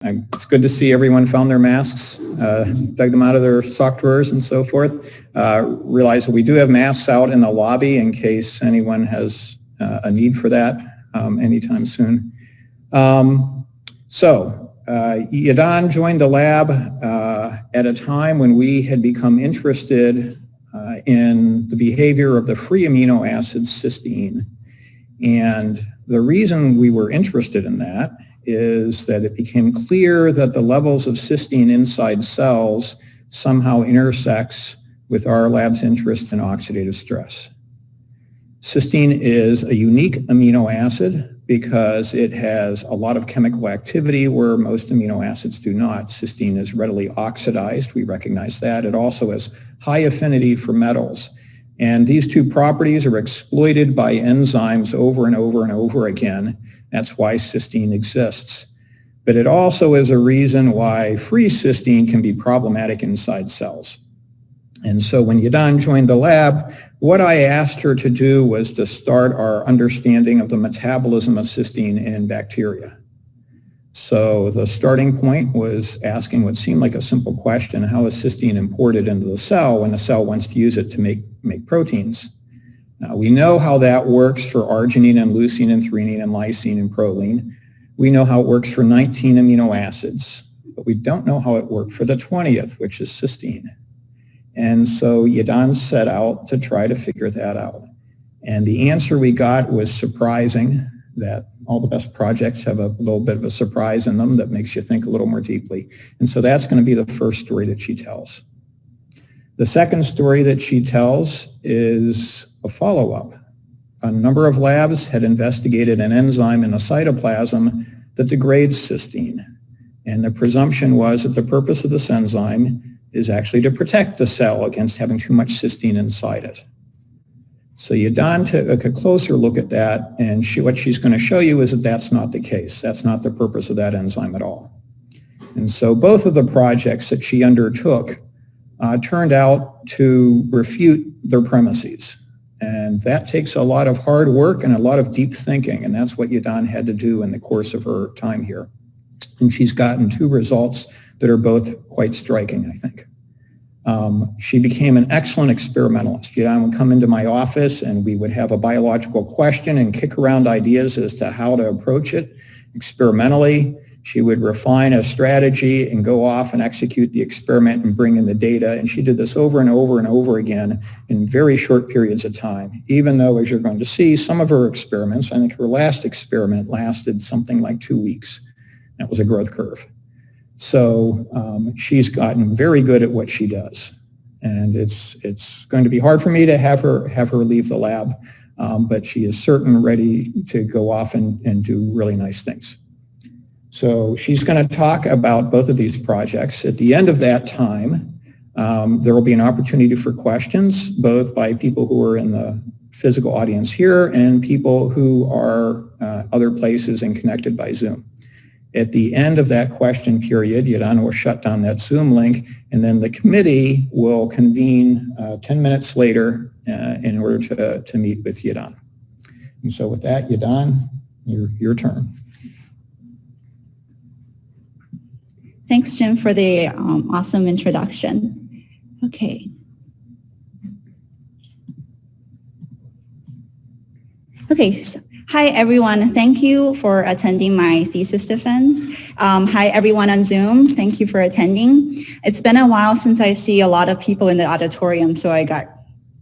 It's good to see everyone found their masks, dug them out of their sock drawers and so forth. Realize that we do have masks out in the lobby in case anyone has a need for that anytime soon. Yidan joined the lab at a time when we had become interested in the behavior of the free amino acid cysteine. And the reason we were interested in that is that it became clear that the levels of cysteine inside cells somehow intersects with our lab's interest in oxidative stress. Cysteine is a unique amino acid because it has a lot of chemical activity where most amino acids do not. Cysteine is readily oxidized, we recognize that. It also has high affinity for metals. And these two properties are exploited by enzymes over and over and over again. That's why cysteine exists. But it also is a reason why free cysteine can be problematic inside cells. And so when Yidan joined the lab, what I asked her to do was to start our understanding of the metabolism of cysteine in bacteria. So the starting point was asking what seemed like a simple question: how is cysteine imported into the cell when the cell wants to use it to make proteins? Now, we know how that works for arginine and leucine and threonine and lysine and proline. We know how it works for 19 amino acids, but we don't know how it worked for the 20th, which is cysteine. And so Yidan set out to try to figure that out. And the answer we got was surprising, that all the best projects have a little bit of a surprise in them that makes you think a little more deeply. And so that's going to be the first story that she tells. The second story that she tells is a follow-up. A number of labs had investigated an enzyme in the cytoplasm that degrades cysteine. And the presumption was that the purpose of this enzyme is actually to protect the cell against having too much cysteine inside it. So Yidan took a closer look at that, and what she's going to show you is that that's not the case. That's not the purpose of that enzyme at all. And so both of the projects that she undertook turned out to refute their premises. And that takes a lot of hard work and a lot of deep thinking, and that's what Yidan had to do in the course of her time here. And she's gotten two results that are both quite striking, I think. She became an excellent experimentalist. Yidan would come into my office and we would have a biological question and kick around ideas as to how to approach it experimentally. She would refine a strategy and go off and execute the experiment and bring in the data. And she did this over and over and over again in very short periods of time, even though, as you're going to see, some of her experiments, I think her last experiment lasted something like 2 weeks. That was a growth curve. So she's gotten very good at what she does. And it's going to be hard for me to have her leave the lab, but she is certainly ready to go off and do really nice things. So she's going to talk about both of these projects. At the end of that time, there will be an opportunity for questions, both by people who are in the physical audience here and people who are other places and connected by Zoom. At the end of that question period, Yidan will shut down that Zoom link, and then the committee will convene 10 minutes later in order to meet with Yidan. And so with that, Yidan, your turn. Thanks, Jim, for the awesome introduction. Okay. Okay, so, hi everyone. Thank you for attending my thesis defense. Hi everyone on Zoom. Thank you for attending. It's been a while since I see a lot of people in the auditorium, so I got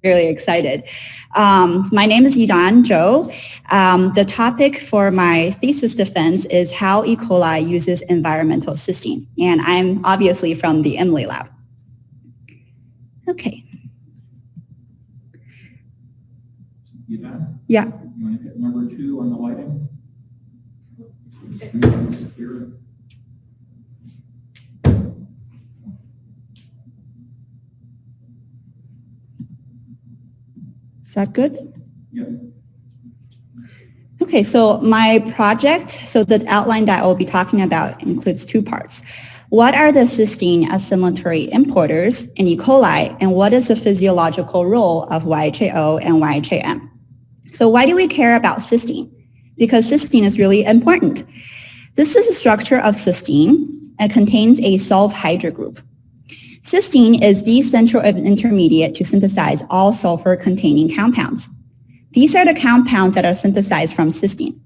really excited. My name is Yidan Zhou. The topic for my thesis defense is how E. coli uses environmental cysteine, and I'm obviously from the Emily lab. Okay. Yidan? Yeah. You want to hit number 2 on the lighting? Is that good? Yeah. Okay, so my project, so the outline that I will be talking about includes 2 parts. What are the cysteine assimilatory importers in E. coli, and what is the physiological role of YHAO and YHAM? So why do we care about cysteine? Because cysteine is really important. This is the structure of cysteine and contains a sulfhydryl group. Cysteine is the central intermediate to synthesize all sulfur-containing compounds. These are the compounds that are synthesized from cysteine.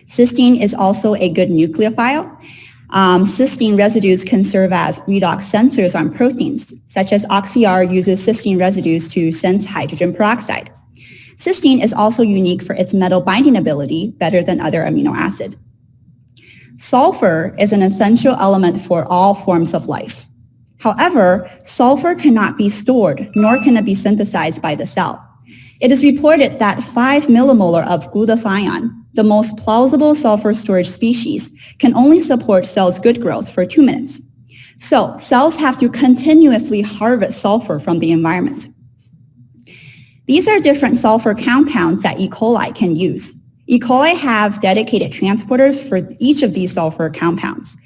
Cysteine is also a good nucleophile. Cysteine residues can serve as redox sensors on proteins, such as OxyR uses cysteine residues to sense hydrogen peroxide. Cysteine is also unique for its metal binding ability, better than other amino acids. Sulfur is an essential element for all forms of life. However, sulfur cannot be stored, nor can it be synthesized by the cell. It is reported that 5 millimolar of glutathione, the most plausible sulfur storage species, can only support cells' good growth for 2 minutes. So cells have to continuously harvest sulfur from the environment. These are different sulfur compounds that E. coli can use. E. coli have dedicated transporters for each of these sulfur compounds.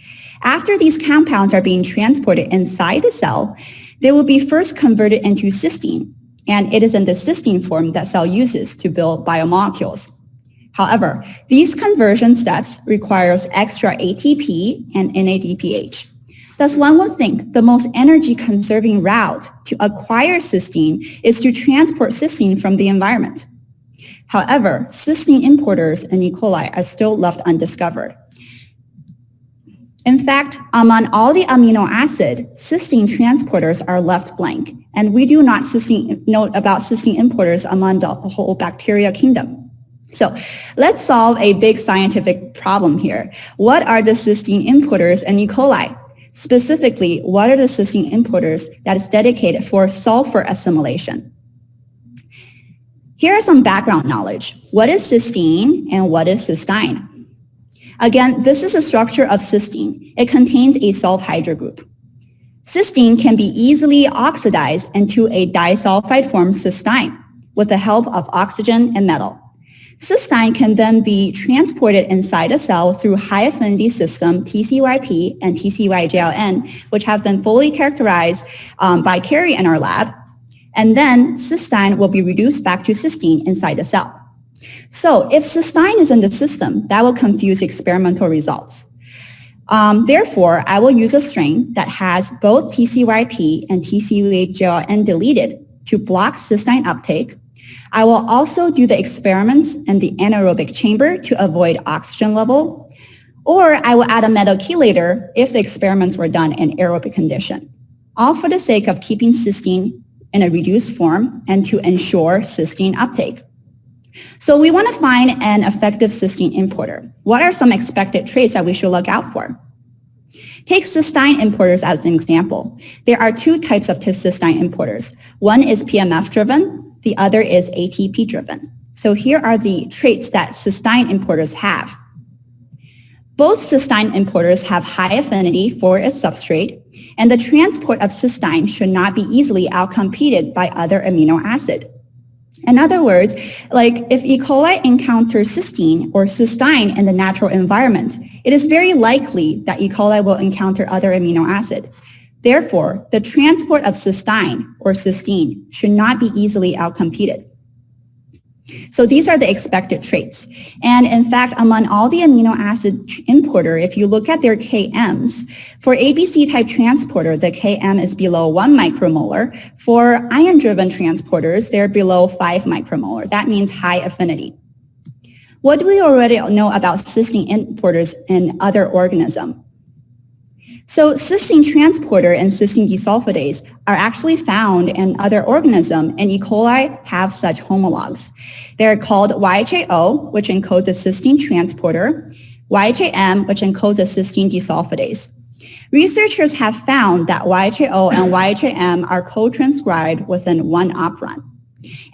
After these compounds are being transported inside the cell, they will be first converted into cysteine, and it is in the cysteine form that cell uses to build biomolecules. However, these conversion steps requires extra ATP and NADPH. Thus, one would think the most energy-conserving route to acquire cysteine is to transport cysteine from the environment. However, cysteine importers in E. coli are still left undiscovered. In fact, among all the amino acid, cysteine transporters are left blank, and we do not know about cysteine importers among the whole bacteria kingdom. So let's solve a big scientific problem here. What are the cysteine importers in E. coli? Specifically, what are the cysteine importers that is dedicated for sulfur assimilation? Here are some background knowledge. What is cysteine and what is cysteine? Again, this is a structure of cysteine. It contains a sulfhydryl group. Cysteine can be easily oxidized into a disulfide form cysteine with the help of oxygen and metal. Cysteine can then be transported inside a cell through high-affinity system TCYP and TCY-JLN, which have been fully characterized by Carrie in our lab. And then cysteine will be reduced back to cysteine inside the cell. So if cysteine is in the system, that will confuse experimental results. Therefore, I will use a strain that has both TCYP and TCY-JLN deleted to block cysteine uptake. I will also do the experiments in the anaerobic chamber to avoid oxygen level, or I will add a metal chelator if the experiments were done in aerobic condition, all for the sake of keeping cysteine in a reduced form and to ensure cysteine uptake. So we want to find an effective cysteine importer. What are some expected traits that we should look out for? Take cysteine importers as an example. There are 2 types of cysteine importers. One is PMF-driven, the other is ATP-driven. So here are the traits that cysteine importers have. Both cysteine importers have high affinity for its substrate, and the transport of cysteine should not be easily outcompeted by other amino acid. In other words, like if E. coli encounters cysteine or cysteine in the natural environment, it is very likely that E. coli will encounter other amino acid. Therefore, the transport of cysteine or cysteine should not be easily outcompeted. So these are the expected traits. And in fact, among all the amino acid importer, if you look at their KMs, for ABC type transporter, the KM is below 1 micromolar. For ion-driven transporters, they're below 5 micromolar. That means high affinity. What do we already know about cysteine importers in other organisms? So cysteine transporter and cysteine desulfidase are actually found in other organisms, and E. coli have such homologs. They're called YHAO, which encodes a cysteine transporter, YHAM, which encodes a cysteine desulfidase. Researchers have found that YHAO and YHAM are co-transcribed within 1 operon.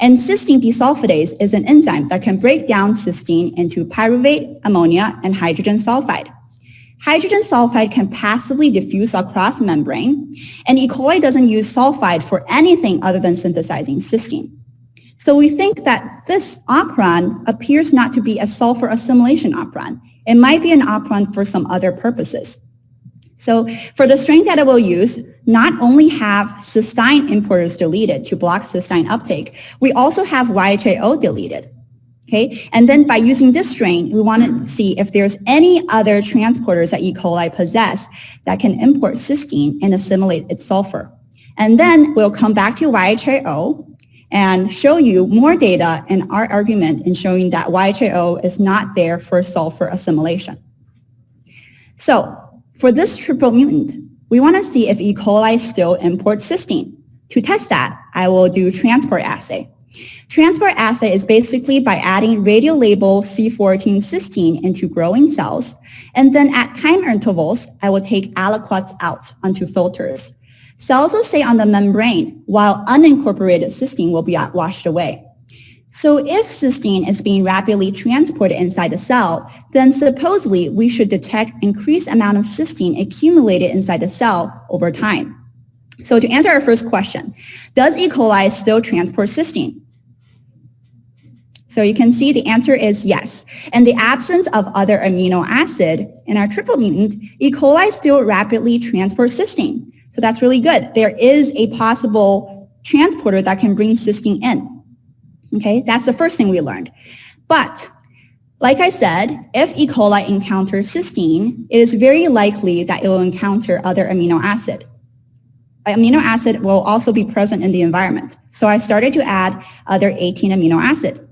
And cysteine desulfidase is an enzyme that can break down cysteine into pyruvate, ammonia, and hydrogen sulfide. Hydrogen sulfide can passively diffuse across membrane, and E. coli doesn't use sulfide for anything other than synthesizing cysteine. So we think that this operon appears not to be a sulfur assimilation operon. It might be an operon for some other purposes. So for the strain that I will use, not only have cysteine importers deleted to block cysteine uptake, we also have YHAO deleted. Okay, and then by using this strain, we want to see if there's any other transporters that E. coli possess that can import cysteine and assimilate its sulfur. And then we'll come back to YHIO and show you more data in our argument in showing that YHIO is not there for sulfur assimilation. So for this triple mutant, we want to see if E. coli still imports cysteine. To test that, I will do transport assay. Transport assay is basically by adding radiolabel C14 cysteine into growing cells, and then at time intervals, I will take aliquots out onto filters. Cells will stay on the membrane while unincorporated cysteine will be washed away. So if cysteine is being rapidly transported inside a cell, then supposedly we should detect increased amount of cysteine accumulated inside the cell over time. So to answer our first question, does E. coli still transport cysteine? So you can see the answer is yes. In the absence of other amino acid in our triple mutant, E. coli still rapidly transports cysteine. So that's really good. There is a possible transporter that can bring cysteine in. Okay, that's the first thing we learned. But like I said, if E. coli encounters cysteine, it is very likely that it will encounter other amino acid. Amino acid will also be present in the environment. So I started to add other 18 amino acid.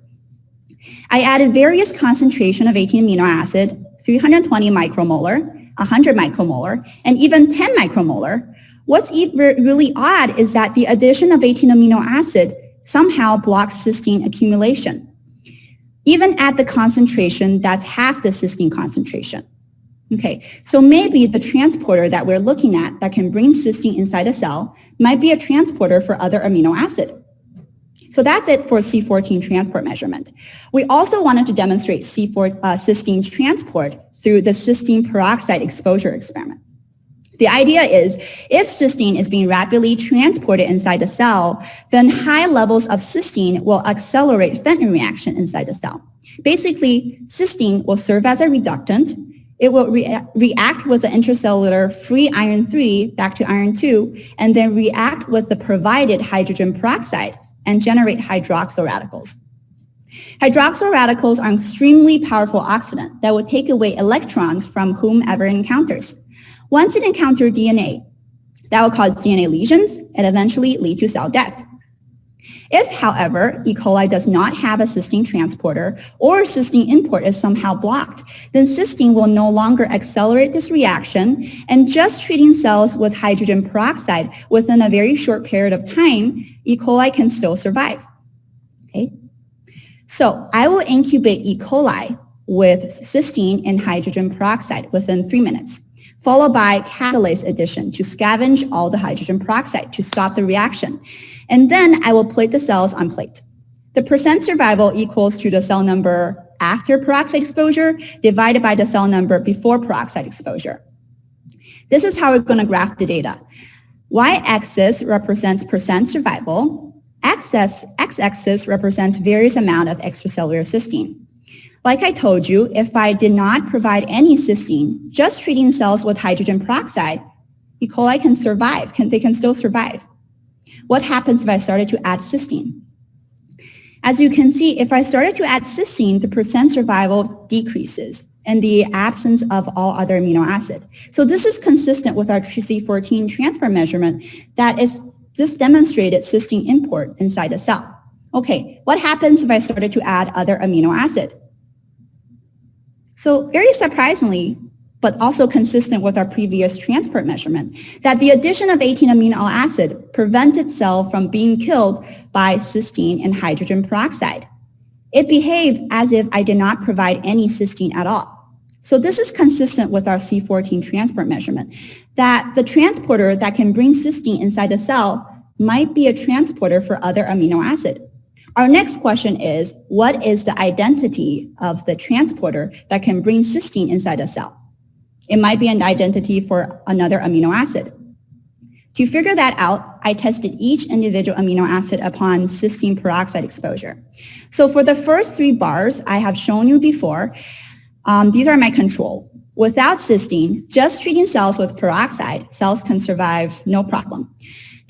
I added various concentration of 18 amino acid, 320 micromolar, 100 micromolar, and even 10 micromolar. What's really odd is that the addition of 18 amino acid somehow blocks cysteine accumulation, even at the concentration that's half the cysteine concentration. Okay, so maybe the transporter that we're looking at that can bring cysteine inside a cell might be a transporter for other amino acid. So that's it for C14 transport measurement. We also wanted to demonstrate cysteine transport through the cysteine peroxide exposure experiment. The idea is if cysteine is being rapidly transported inside the cell, then high levels of cysteine will accelerate Fenton reaction inside the cell. Basically, cysteine will serve as a reductant. It will react with the intracellular free iron 3 back to iron 2, and then react with the provided hydrogen peroxide and generate hydroxyl radicals. Hydroxyl radicals are extremely powerful oxidant that will take away electrons from whomever it encounters. Once it encounters DNA, that will cause DNA lesions and eventually lead to cell death. If, however, E. coli does not have a cysteine transporter or cysteine import is somehow blocked, then cysteine will no longer accelerate this reaction, and just treating cells with hydrogen peroxide within a very short period of time, E. coli can still survive. Okay? So I will incubate E. coli with cysteine and hydrogen peroxide within 3 minutes, followed by catalase addition to scavenge all the hydrogen peroxide to stop the reaction. And then I will plate the cells on plate. The percent survival equals to the cell number after peroxide exposure divided by the cell number before peroxide exposure. This is how we're going to graph the data. Y-axis represents percent survival. X-axis represents various amount of extracellular cysteine. Like I told you, if I did not provide any cysteine, just treating cells with hydrogen peroxide, E. coli can survive, they can still survive. What happens if I started to add cysteine? As you can see, if I started to add cysteine, the percent survival decreases in the absence of all other amino acid. So this is consistent with our C14 transport measurement that is just demonstrated cysteine import inside a cell. Okay, what happens if I started to add other amino acid? So very surprisingly, but also consistent with our previous transport measurement, that the addition of 18 amino acid prevented cell from being killed by cysteine and hydrogen peroxide. It behaved as if I did not provide any cysteine at all. So this is consistent with our C14 transport measurement, that the transporter that can bring cysteine inside the cell might be a transporter for other amino acid. Our next question is, what is the identity of the transporter that can bring cysteine inside a cell? It might be an identity for another amino acid. To figure that out, I tested each individual amino acid upon cysteine peroxide exposure. So for the first 3 bars I have shown you before, these are my control. Without cysteine, just treating cells with peroxide, cells can survive no problem.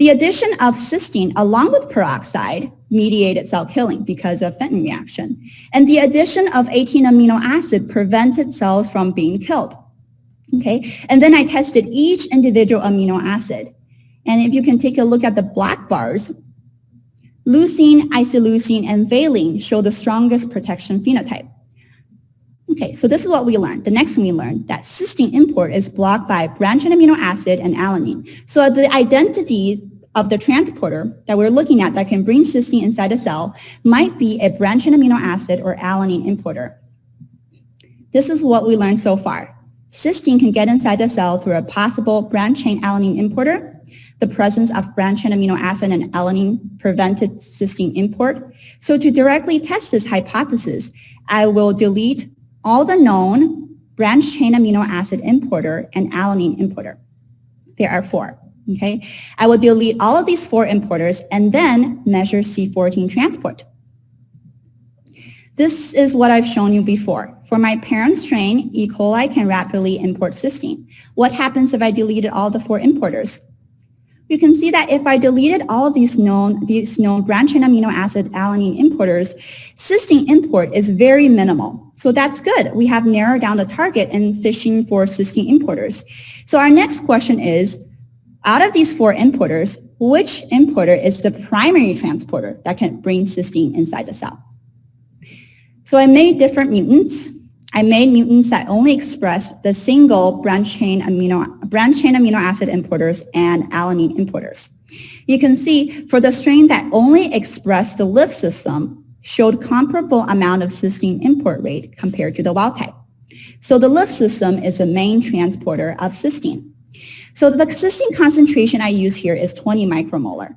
The addition of cysteine along with peroxide mediated cell killing because of Fenton reaction. And the addition of 18 amino acid prevented cells from being killed. Okay, and then I tested each individual amino acid. And if you can take a look at the black bars, leucine, isoleucine, and valine show the strongest protection phenotype. Okay, so this is what we learned. The next thing we learned, that cysteine import is blocked by branched-chain amino acid and alanine. So the identity of the transporter that we're looking at that can bring cysteine inside a cell might be a branched-chain amino acid or alanine importer. This is what we learned so far. Cysteine can get inside the cell through a possible branched-chain alanine importer. The presence of branched-chain amino acid and alanine prevented cysteine import. So to directly test this hypothesis, I will delete all the known branched-chain amino acid importer and alanine importer. There are 4. Okay, I will delete all of these 4 importers and then measure C14 transport. This is what I've shown you before. For my parent strain, E. coli can rapidly import cysteine. What happens if I deleted all the 4 importers? You can see that if I deleted all of these known branched-chain amino acid alanine importers, cysteine import is very minimal. So that's good. We have narrowed down the target and fishing for cysteine importers. So our next question is, out of these 4 importers, which importer is the primary transporter that can bring cysteine inside the cell? So I made different mutants. I made mutants that only express the single branched-chain amino acid importers and alanine importers. You can see for the strain that only expressed the lift system showed comparable amount of cysteine import rate compared to the wild type. So the lift system is the main transporter of cysteine. So the cysteine concentration I use here is 20 micromolar.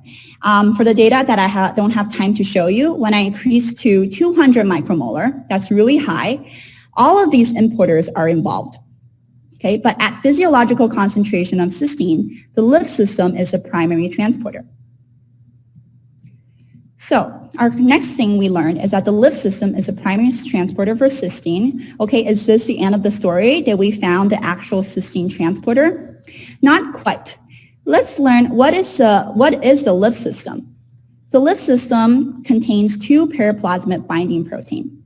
For the data that I don't have time to show you, when I increase to 200 micromolar, that's really high, all of these importers are involved. Okay, but at physiological concentration of cysteine, the lift system is the primary transporter. So our next thing we learned is that the lift system is a primary transporter for cysteine. Okay, is this the end of the story? Did we found the actual cysteine transporter? Not quite. Let's learn what is the lift system. The lift system contains 2 periplasmid binding protein.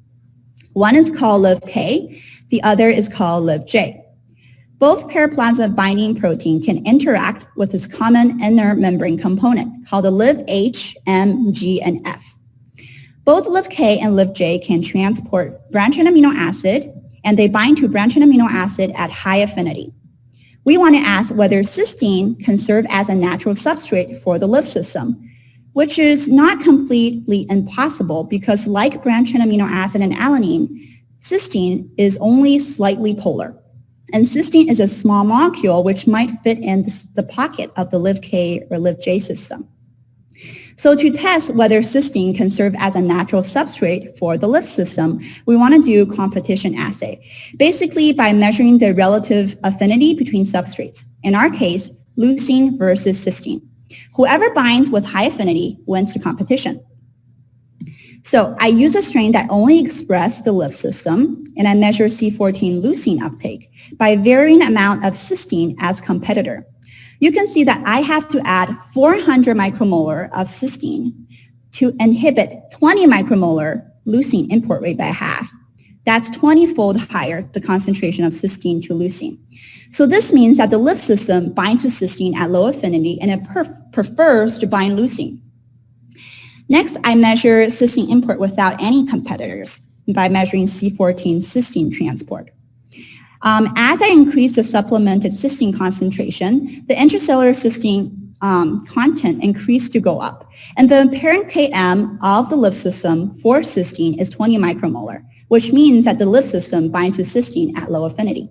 One is called LIV-K, the other is called LIV-J. Both periplasmid binding protein can interact with this common inner membrane component called the LIV-H, M, G, and F. Both LIV-K and LIV-J can transport branched-chain amino acid, and they bind to branched-chain amino acid at high affinity. We want to ask whether cysteine can serve as a natural substrate for the lift system, which is not completely impossible because like branched-chain amino acid and alanine, cysteine is only slightly polar. And cysteine is a small molecule which might fit in the pocket of the LIV-K or LIV-J system. So to test whether cysteine can serve as a natural substrate for the lift system, we want to do competition assay, basically by measuring the relative affinity between substrates. In our case, leucine versus cysteine. Whoever binds with high affinity wins the competition. So I use a strain that only expressed the lift system, and I measure C14 leucine uptake by varying amount of cysteine as competitor. You can see that I have to add 400 micromolar of cysteine to inhibit 20 micromolar leucine import rate by half. That's 20-fold higher, the concentration of cysteine to leucine. So this means that the lift system binds to cysteine at low affinity and it prefers to bind leucine. Next, I measure cysteine import without any competitors by measuring C14 cysteine transport. As I increase the supplemented cysteine concentration, the intracellular cysteine content increased to go up. And the apparent Km of the lift system for cysteine is 20 micromolar, which means that the lift system binds to cysteine at low affinity.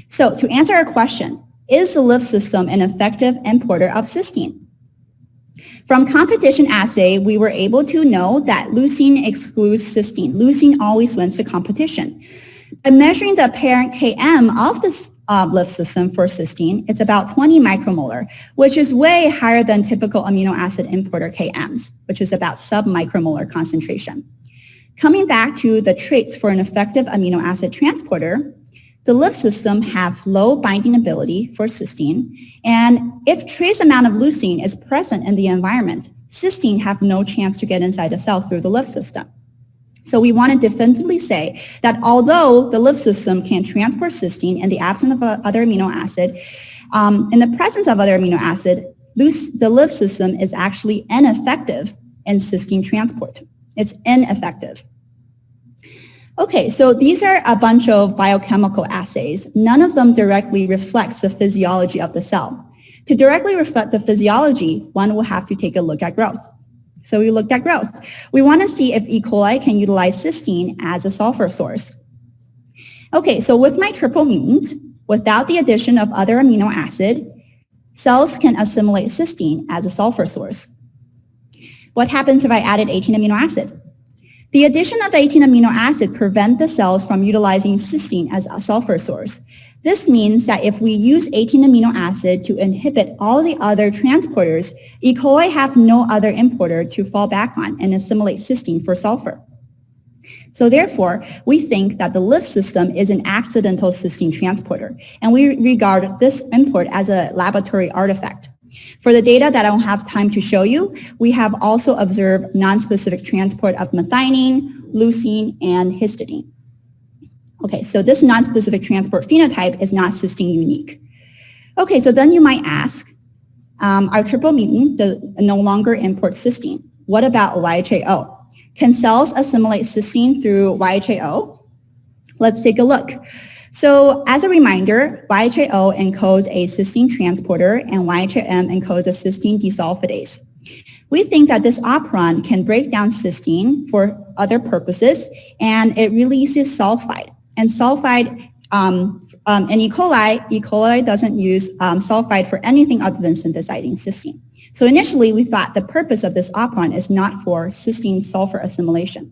So to answer our question, is the lift system an effective importer of cysteine? From competition assay, we were able to know that leucine excludes cysteine. Leucine always wins the competition. By measuring the apparent Km of this lift system for cysteine, it's about 20 micromolar, which is way higher than typical amino acid importer Kms, which is about sub-micromolar concentration. Coming back to the traits for an effective amino acid transporter, The lymph system have low binding ability for cysteine, and if trace amount of leucine is present in the environment, cysteine have no chance to get inside the cell through the lymph system. So we want to definitively say that although the lymph system can transport cysteine in the absence of other amino acid, in the presence of other amino acid, the lymph system is actually ineffective in cysteine transport. It's ineffective. Okay, so these are a bunch of biochemical assays. None of them directly reflects the physiology of the cell. To directly reflect the physiology, one will have to take a look at growth. So we looked at growth. We want to see if E. coli can utilize cysteine as a sulfur source. Okay, so with my triple mutant, without the addition of other amino acid, cells can assimilate cysteine as a sulfur source. What happens if I added 18 amino acid? The addition of 18 amino acid prevents the cells from utilizing cysteine as a sulfur source. This means that if we use 18 amino acid to inhibit all the other transporters, E. coli have no other importer to fall back on and assimilate cysteine for sulfur. So therefore, we think that the lymph system is an accidental cysteine transporter, and we regard this import as a laboratory artifact. For the data that I don't have time to show you, we have also observed nonspecific transport of methionine, leucine, and histidine. Okay, so this nonspecific transport phenotype is not cysteine unique. Okay, so then you might ask, our triple mutant no longer imports cysteine. What about YHAO? Can cells assimilate cysteine through YHAO? Let's take a look. So as a reminder, YHAO encodes a cysteine transporter and YHAM encodes a cysteine desulfidase. We think that this operon can break down cysteine for other purposes, and it releases sulfide. And sulfide in E. coli doesn't use sulfide for anything other than synthesizing cysteine. So initially, we thought the purpose of this operon is not for cysteine sulfur assimilation.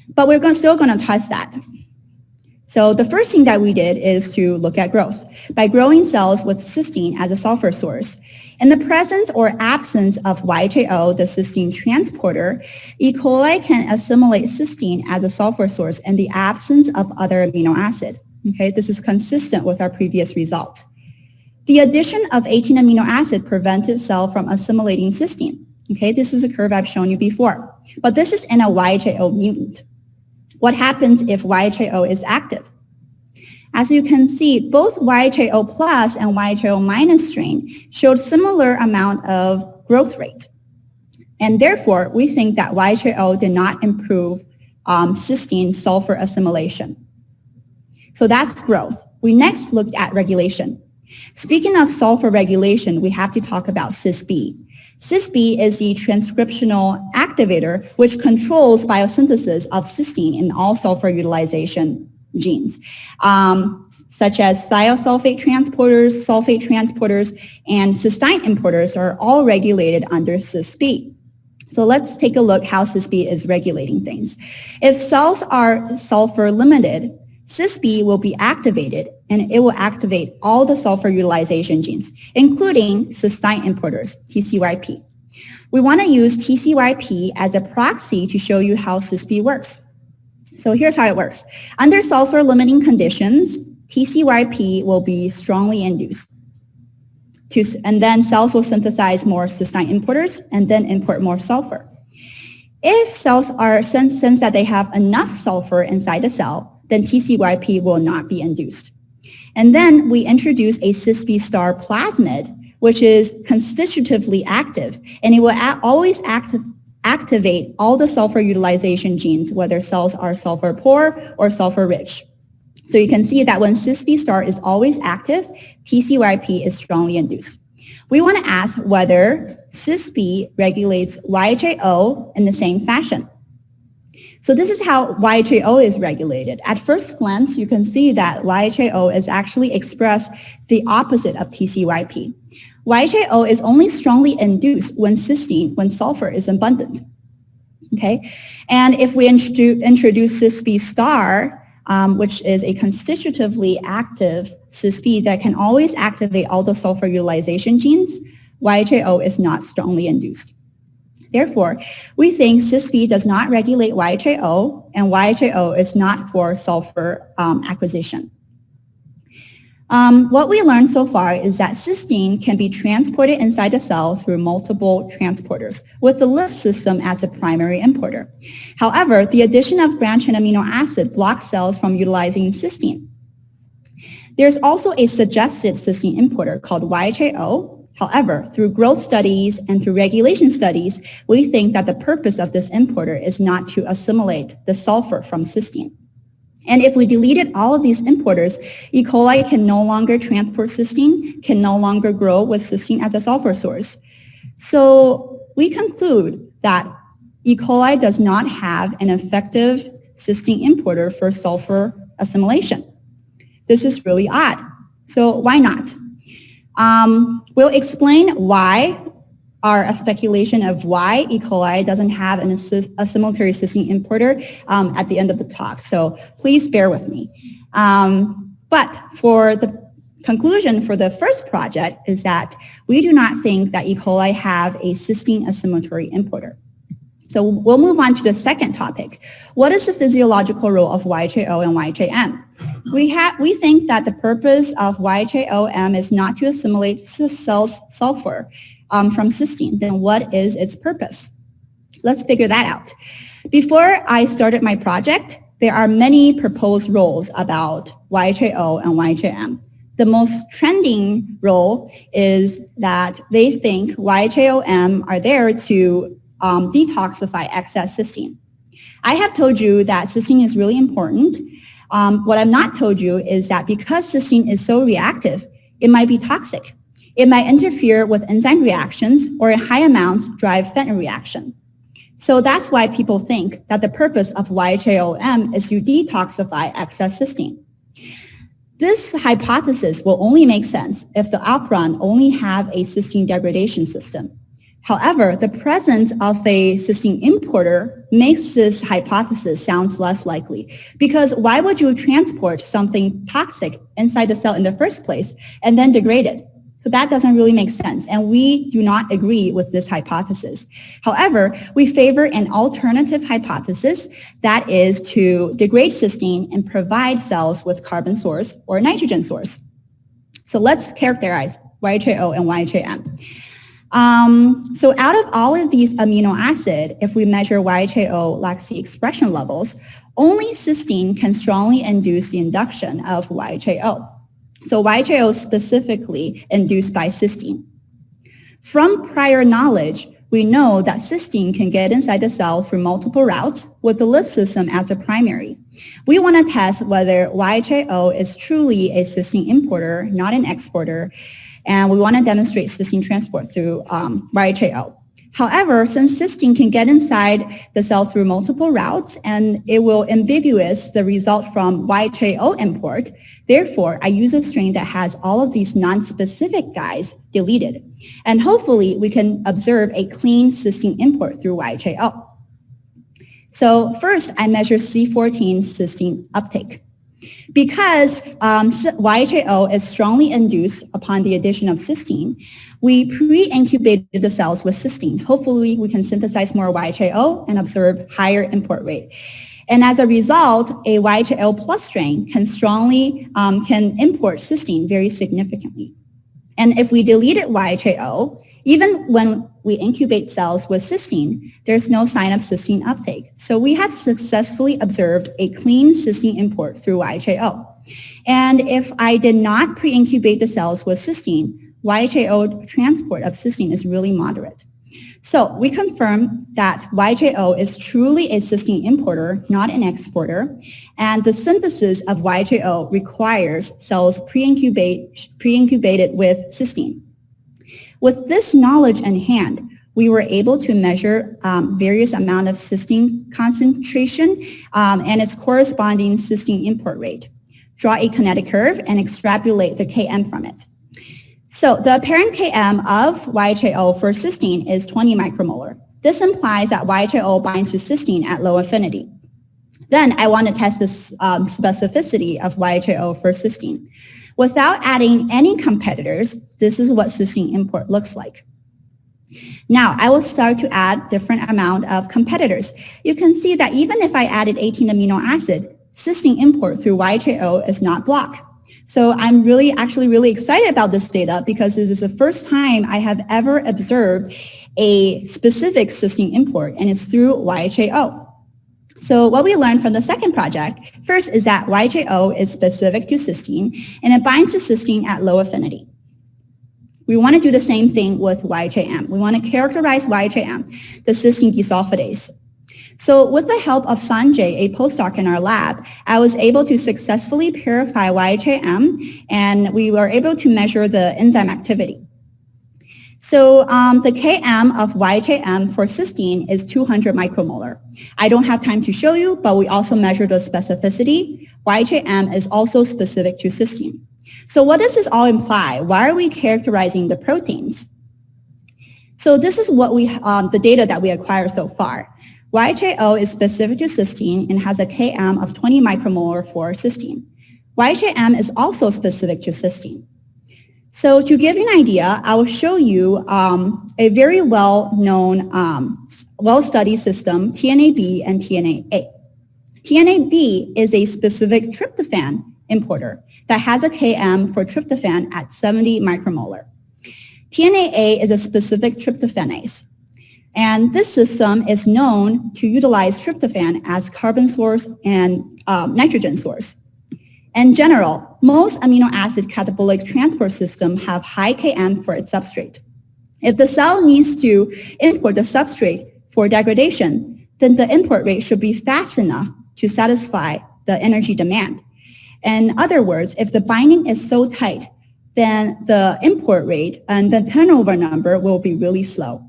But we're still going to test that. So the first thing that we did is to look at growth by growing cells with cysteine as a sulfur source. In the presence or absence of YHAO, the cysteine transporter, E. coli can assimilate cysteine as a sulfur source in the absence of other amino acid. Okay, this is consistent with our previous result. The addition of 18 amino acid prevented cell from assimilating cysteine. Okay, this is a curve I've shown you before, but this is in a YHAO mutant. What happens if YHAO is active? As you can see, both YHAO plus and YHAO minus strain showed similar amount of growth rate. And therefore, we think that YHAO did not improve cysteine sulfur assimilation. So that's growth. We next looked at regulation. Speaking of sulfur regulation, we have to talk about Cis-B. Cis-B is the transcriptional activator which controls biosynthesis of cysteine in all sulfur utilization genes, such as thiosulfate transporters, and cysteine importers are all regulated under Cis-B. So let's take a look how Cis-B is regulating things. If cells are sulfur limited, Cis-B will be activated, and it will activate all the sulfur utilization genes, including cysteine importers, TCYP. We want to use TCYP as a proxy to show you how Cis-B works. So here's how it works. Under sulfur limiting conditions, TCYP will be strongly induced. And then cells will synthesize more cysteine importers and then import more sulfur. If cells are sense that they have enough sulfur inside the cell, then TCYP will not be induced. And then we introduce a Cis-B star plasmid, which is constitutively active, and it will always activate all the sulfur utilization genes, whether cells are sulfur poor or sulfur rich. So you can see that when Cis-B star is always active, TCYP is strongly induced. We want to ask whether Cis-B regulates YHAO in the same fashion. So this is how YHAO is regulated. At first glance, you can see that YHAO is actually expressed the opposite of TCYP. YHAO is only strongly induced when sulfur is abundant. Okay, and if we introduce Cis-B star, which is a constitutively active Cis-B that can always activate all the sulfur utilization genes, YHAO is not strongly induced. Therefore, we think CysP does not regulate YHAO, and YHAO is not for sulfur acquisition. What we learned so far is that cysteine can be transported inside the cell through multiple transporters, with the lift system as a primary importer. However, the addition of branched-chain amino acid blocks cells from utilizing cysteine. There's also a suggested cysteine importer called YHAO. However, through growth studies and through regulation studies, we think that the purpose of this importer is not to assimilate the sulfur from cysteine. And if we deleted all of these importers, E. coli can no longer transport cysteine, can no longer grow with cysteine as a sulfur source. So we conclude that E. coli does not have an effective cysteine importer for sulfur assimilation. This is really odd. So why not? We'll explain why, our speculation of why E. coli doesn't have an assimilatory cysteine importer at the end of the talk. So please bear with me. But for the conclusion for the first project is that we do not think that E. coli have a cysteine assimilatory importer. So we'll move on to the second topic. What is the physiological role of YHAO and YHAM? We think that the purpose of YHAOM is not to assimilate cell's sulfur from cysteine. Then what is its purpose? Let's figure that out. Before I started my project, there are many proposed roles about YHAO and YHAM. The most trending role is that they think YHAOM are there to detoxify excess cysteine. I have told you that cysteine is really important. What I've not told you is that because cysteine is so reactive, it might be toxic. It might interfere with enzyme reactions or in high amounts drive Fenton reaction. So that's why people think that the purpose of YHAOM is to detoxify excess cysteine. This hypothesis will only make sense if the operon only have a cysteine degradation system. However, the presence of a cysteine importer makes this hypothesis sound less likely, because why would you transport something toxic inside the cell in the first place and then degrade it? So that doesn't really make sense, and we do not agree with this hypothesis. However, we favor an alternative hypothesis that is to degrade cysteine and provide cells with carbon source or nitrogen source. So let's characterize YHAO and YHAM. So out of all of these amino acid, if we measure YHAO LAC expression levels, only cysteine can strongly induce the induction of YHAO. So YHAO specifically induced by cysteine. From prior knowledge, we know that cysteine can get inside the cell through multiple routes with the lift system as a primary. We want to test whether YHAO is truly a cysteine importer, not an exporter, and we want to demonstrate cysteine transport through YHAO. However, since cysteine can get inside the cell through multiple routes and it will ambiguous the result from YHAO import, therefore, I use a strain that has all of these non-specific guys deleted. And hopefully, we can observe a clean cysteine import through YHAO. So first, I measure C14 cysteine uptake. Because YHAO is strongly induced upon the addition of cysteine, we pre-incubated the cells with cysteine. Hopefully, we can synthesize more YHAO and observe higher import rate. And as a result, a YHAO plus strain can import cysteine very significantly. And if we deleted YHAO, even when we incubate cells with cysteine, there's no sign of cysteine uptake. So we have successfully observed a clean cysteine import through YHAO. And if I did not pre-incubate the cells with cysteine, YHAO transport of cysteine is really moderate. So we confirm that YHAO is truly a cysteine importer, not an exporter, and the synthesis of YHAO requires cells pre-incubated with cysteine. With this knowledge in hand, we were able to measure various amount of cysteine concentration and its corresponding cysteine import rate. Draw a kinetic curve and extrapolate the Km from it. So the apparent Km of YHAO for cysteine is 20 micromolar. This implies that YHAO binds to cysteine at low affinity. Then I want to test the specificity of YHAO for cysteine. Without adding any competitors, this is what cysteine import looks like. Now, I will start to add different amount of competitors. You can see that even if I added 18 amino acid, cysteine import through YHO is not blocked. So I'm actually really excited about this data because this is the first time I have ever observed a specific cysteine import, and it's through YHO. So what we learned from the second project, first is that YHO is specific to cysteine, and it binds to cysteine at low affinity. We want to do the same thing with YHM. We want to characterize YHM, the cysteine desulfidase. So with the help of Sanjay, a postdoc in our lab, I was able to successfully purify YHM, and we were able to measure the enzyme activity. So the Km of YHM for cysteine is 200 micromolar. I don't have time to show you, but we also measured the specificity. YHM is also specific to cysteine. So what does this all imply? Why are we characterizing the proteins? So this is what the data that we acquired so far. YHO is specific to cysteine and has a Km of 20 micromolar for cysteine. YHM is also specific to cysteine. So to give you an idea, I will show you a very well-known, well-studied system, TNAB and TNAA. TNAB is a specific tryptophan importer that has a Km for tryptophan at 70 micromolar. TNAA is a specific tryptophanase. And this system is known to utilize tryptophan as carbon source and nitrogen source. In general, most amino acid catabolic transport systems have high Km for its substrate. If the cell needs to import the substrate for degradation, then the import rate should be fast enough to satisfy the energy demand. In other words, if the binding is so tight, then the import rate and the turnover number will be really slow.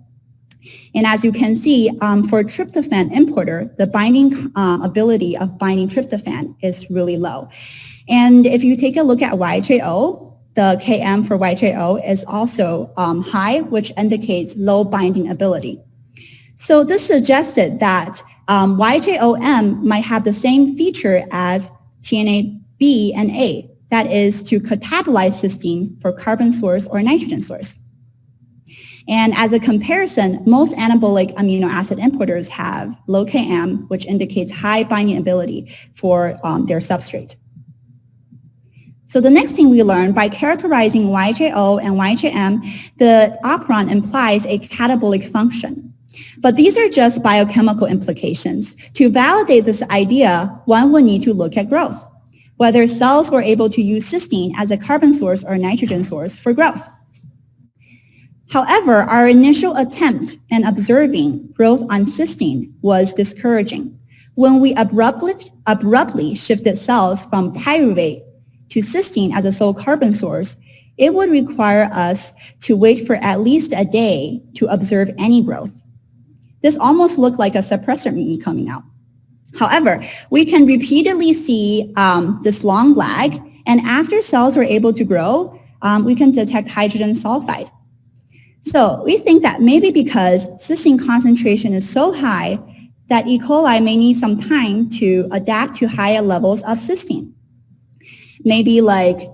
And as you can see, for tryptophan importer, the binding ability of binding tryptophan is really low. And if you take a look at YHO, the Km for YHO is also high, which indicates low binding ability. So this suggested that YHOM might have the same feature as TNAB and A, that is to catabolize cysteine for carbon source or nitrogen source. And as a comparison, most anabolic amino acid importers have low Km, which indicates high binding ability for their substrate. So the next thing we learned, by characterizing YHO and YHM, the operon implies a catabolic function. But these are just biochemical implications. To validate this idea, one would need to look at growth, whether cells were able to use cysteine as a carbon source or nitrogen source for growth. However, our initial attempt in observing growth on cysteine was discouraging. When we abruptly shifted cells from pyruvate to cysteine as a sole carbon source, it would require us to wait for at least a day to observe any growth. This almost looked like a suppressor mutant coming out. However, we can repeatedly see this long lag, and after cells are able to grow, we can detect hydrogen sulfide. So we think that maybe because cysteine concentration is so high that E. coli may need some time to adapt to higher levels of cysteine. Maybe like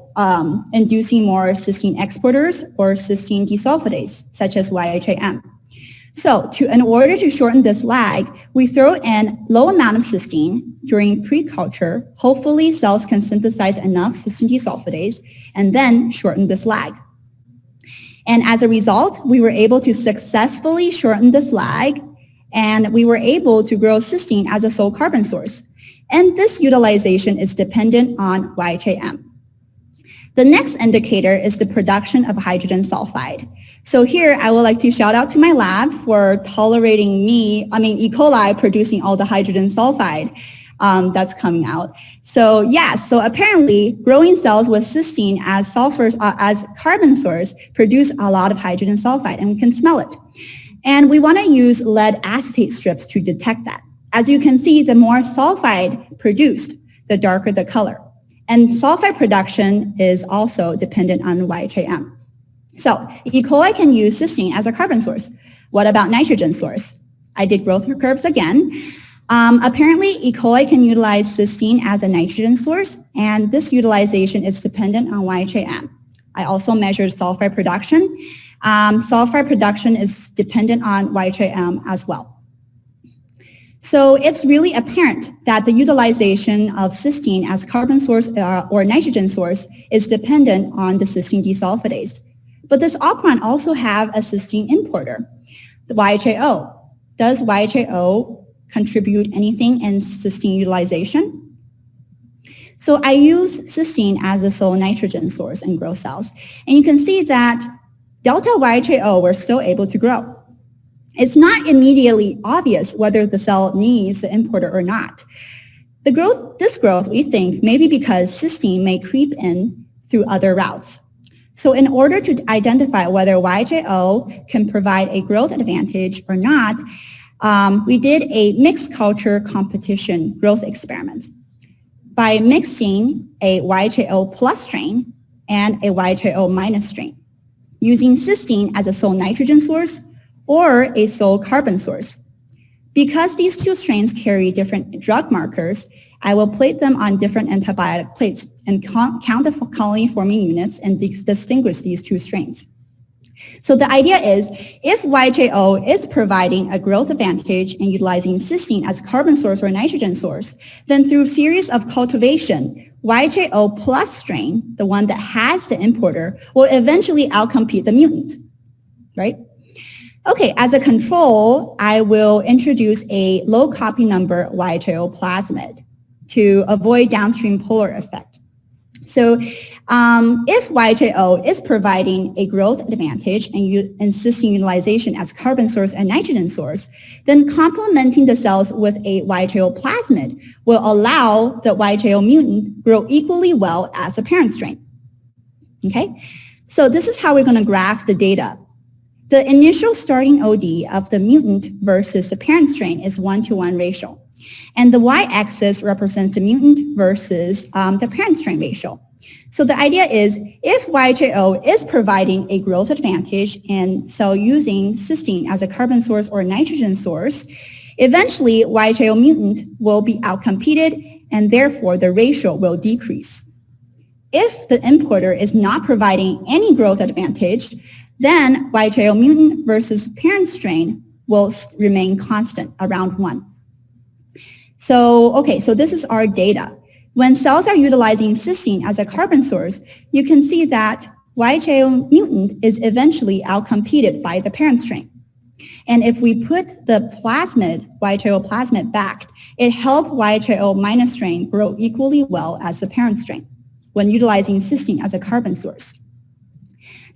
inducing more cysteine exporters or cysteine desulfidase, such as YHAM. So in order to shorten this lag, we throw in low amount of cysteine during pre-culture. Hopefully cells can synthesize enough cysteine desulfidase and then shorten this lag. And as a result, we were able to successfully shorten this lag, and we were able to grow cysteine as a sole carbon source. And this utilization is dependent on YHAM. The next indicator is the production of hydrogen sulfide. So here, I would like to shout out to my lab for tolerating E. coli producing all the hydrogen sulfide that's coming out. So yes, so apparently growing cells with cysteine as carbon source produce a lot of hydrogen sulfide, and we can smell it. And we want to use lead acetate strips to detect that. As you can see, the more sulfide produced, the darker the color. And sulfide production is also dependent on YHAM. So E. coli can use cysteine as a carbon source. What about nitrogen source? I did growth curves again. Apparently, E. coli can utilize cysteine as a nitrogen source, and this utilization is dependent on YHAM. I also measured sulfide production. Sulfide production is dependent on YHM as well. So it's really apparent that the utilization of cysteine as carbon source or nitrogen source is dependent on the cysteine desulfidase. But this operon also have a cysteine importer, the YHAO. Does YHAO contribute anything in cysteine utilization? So I use cysteine as a sole nitrogen source in growth cells. And you can see that delta YHAO were still able to grow. It's not immediately obvious whether the cell needs the importer or not. This growth, we think, may be because cysteine may creep in through other routes. So in order to identify whether YHAO can provide a growth advantage or not, we did a mixed culture competition growth experiment by mixing a YHAO plus strain and a YHAO minus strain, using cysteine as a sole nitrogen source or a sole carbon source. Because these two strains carry different drug markers, I will plate them on different antibiotic plates and count the colony forming units and distinguish these two strains. So the idea is, if YHAO is providing a growth advantage in utilizing cysteine as carbon source or nitrogen source, then through series of cultivation, YHAO plus strain, the one that has the importer, will eventually outcompete the mutant, right? Okay, as a control, I will introduce a low copy number YHAO plasmid to avoid downstream polar effect. So if YHAO is providing a growth advantage in cysteine utilization as carbon source and nitrogen source, then complementing the cells with a YHAO plasmid will allow the YHAO mutant grow equally well as the parent strain. Okay, so this is how we're going to graph the data. The initial starting OD of the mutant versus the parent strain is 1-to-1 ratio. And the y-axis represents the mutant versus the parent strain ratio. So the idea is, if YHAO is providing a growth advantage in cell using cysteine as a carbon source or nitrogen source, eventually YHAO mutant will be outcompeted and therefore the ratio will decrease. If the importer is not providing any growth advantage, then YHAO mutant versus parent strain will remain constant around 1. So, okay, so this is our data. When cells are utilizing cysteine as a carbon source, you can see that YHAO mutant is eventually outcompeted by the parent strain. And if we put the plasmid, YHAO plasmid back, it helps YHAO minus strain grow equally well as the parent strain when utilizing cysteine as a carbon source.